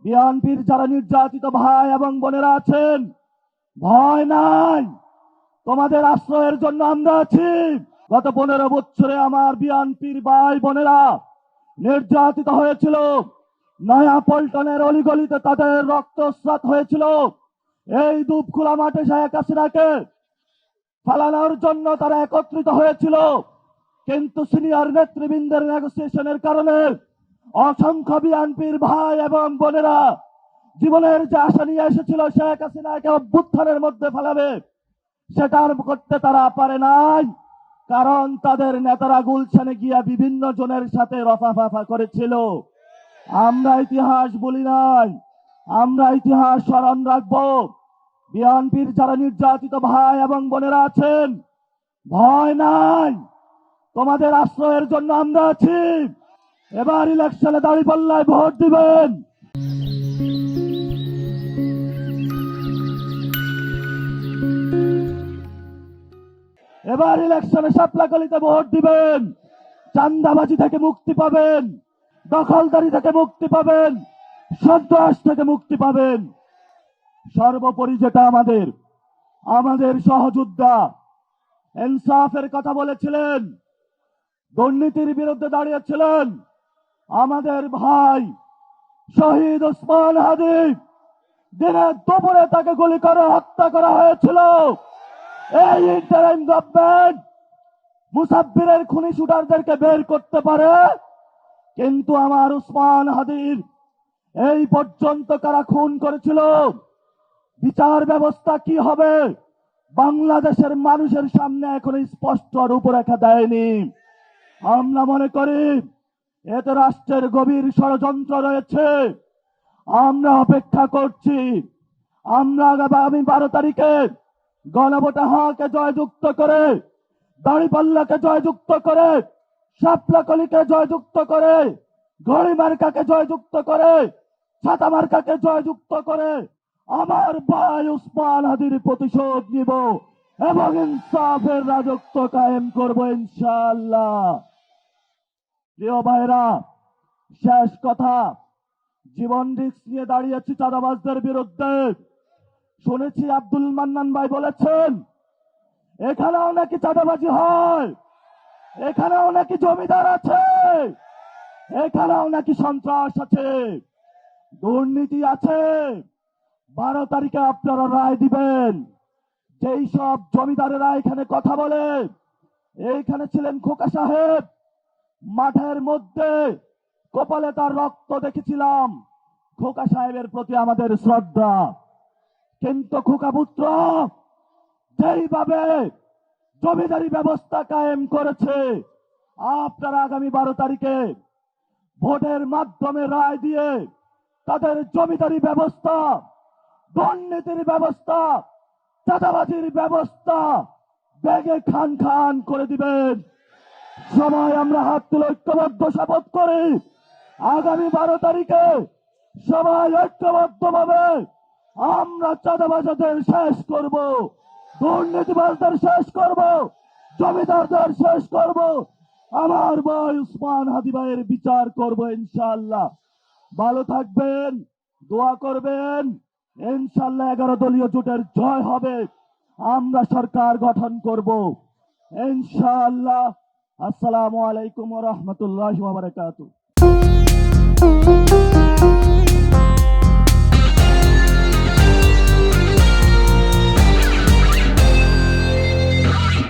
বিএনপির যারা নির্যাতিত ভাই এবং বোনেরা আছেন, ভয় নাই, তোমাদের আশ্রয়ের জন্য আমরা আছি। গত 15 বছরে আমার বিএনপির ভাই বোনেরা নির্যাতিত হয়েছিল। নয়া পল্টনের অলিগলিতে তাদের রক্তস্রাত হয়েছিল। এই দুপখোলা মাঠে শেখ হাসিনাকে ফালানোর জন্য তারা একত্রিত হয়েছিল, কিন্তু সিনিয়র নেতৃবৃন্দের নেগোসিয়েশনের কারণে অসংখ্য বিএনপির ভাই এবং বোনেরা জীবনের যে আশা নিয়ে এসেছিল শেখ হাসিনাকে অভ্যুত্থানের মধ্যে ফেলাবে, সেটার করতে তারা পারে নাই। কারণ তাদের নেতারা গুলশানে গিয়া বিভিন্ন জনের সাথে রফাফাফা করেছিল। আমরা ইতিহাস বলি নাই, আমরা ইতিহাস স্মরণ রাখবো। বিএনপির যারা নির্যাতিত ভাই এবং বোনেরা আছেন, ভয় নাই, তোমাদের আশ্রয়ের জন্য আমরা আছি। এবার ইলেকশনে দাঁড়িপাল্লায় ভোট দিবেন। এবার ইলেকশনে শাপলাকলিতে ভোট দিবেন। চাঁদাবাজি থেকে মুক্তি পাবেন, দখলদারি থেকে মুক্তি পাবেন, সন্ত্রাস থেকে মুক্তি পাবেন। সর্বোপরি যেটা আমাদের সহযোদ্ধা ইনসাফের কথা বলেছিলেন, দুর্নীতির বিরুদ্ধে দাঁড়িয়েছিলেন আমাদের ভাই শহীদ ওসমান হাদি, দিনের দুপুরে তাকে গুলি করে হত্যা করা হয়েছিল। এই ইন্টারিম গভর্নমেন্ট মুসাফিরের খুনি শুটারদেরকে বের করতে পারে, কিন্তু আমার ওসমান হাদির এই পর্যন্ত কারা খুন করেছিল, বিচার ব্যবস্থা কি হবে, বাংলাদেশের মানুষের সামনে এখন স্পষ্ট রূপরেখা দেয়নি। আমরা মনে করি এতে রাষ্ট্রের গভীর ষড়যন্ত্র রয়েছে। আমরা অপেক্ষা করছি, আমরা আগামী 12 তারিখে গণভোটে হাকে জয়যুক্ত করে, দাঁড়িপাল্লাকে জয়যুক্ত করে, শাপলাকলিকে জয়যুক্ত করে, ঘড়ি মার্কাকে জয়যুক্ত করে, ছাতা মার্কাকে জয়যুক্ত করে আমার ভাই ওসমান হাদির প্রতিশোধ নিব এবং ইনসাফের রাজত্ব কায়েম করব ইনশাআল্লাহ। প্রিয় ভাইরা, শেষ কথা, জীবন রিস্ক নিয়ে দাঁড়িয়েছি চাঁদাবাজদের বিরুদ্ধে। শুনেছি আব্দুল মান্নান ভাই বলেছেন এখানেও নাকি চাঁদাবাজি হয়, এখানেও নাকি জমিদার আছে, এখানেও নাকি সন্ত্রাস আছে, দুর্নীতি আছে। 12 তারিখে আপনারা রায় দিবেন। যেই সব জমিদারেরা এখানে কথা বলে, এইখানে ছিলেন খোকা সাহেব, মাঠের মধ্যে কপালে তার রক্ত দেখেছিলাম। খোকা সাহেবের প্রতি আমাদের শ্রদ্ধা, কিন্তু খোকা পুত্র যেইভাবে জমিদারি ব্যবস্থা কায়েম করেছে, আপনারা আগামী 12 তারিখে ভোটের মাধ্যমে রায় দিয়ে তাদের জমিদারি ব্যবস্থা, দুর্নীতির ব্যবস্থা, চাঁদাবাজির ব্যবস্থা ব্যাগে খান খান করে দিবেন। সবাই আমরা হাত তুলে ঐক্যবদ্ধ শপথ করি, আগামী 12 তারিখে সবাই ঐক্যবদ্ধভাবে আমরা চাঁদাবাজদের শেষ করব, দুর্নীতিবাজদের শেষ করব, জমিদারদের শেষ করব, আমার ভাই ওসমান হাদি ভাইয়ের বিচার করব ইনশাআল্লাহ। ভালো থাকবেন, দোয়া করবেন। ইনশাআল্লাহ 11 দলীয় জোটের জয় হবে, আমরা সরকার গঠন করব ইনশাআল্লাহ। আসসালামু আলাইকুম ওয়া রাহমাতুল্লাহি ওয়া বারাকাতুহু।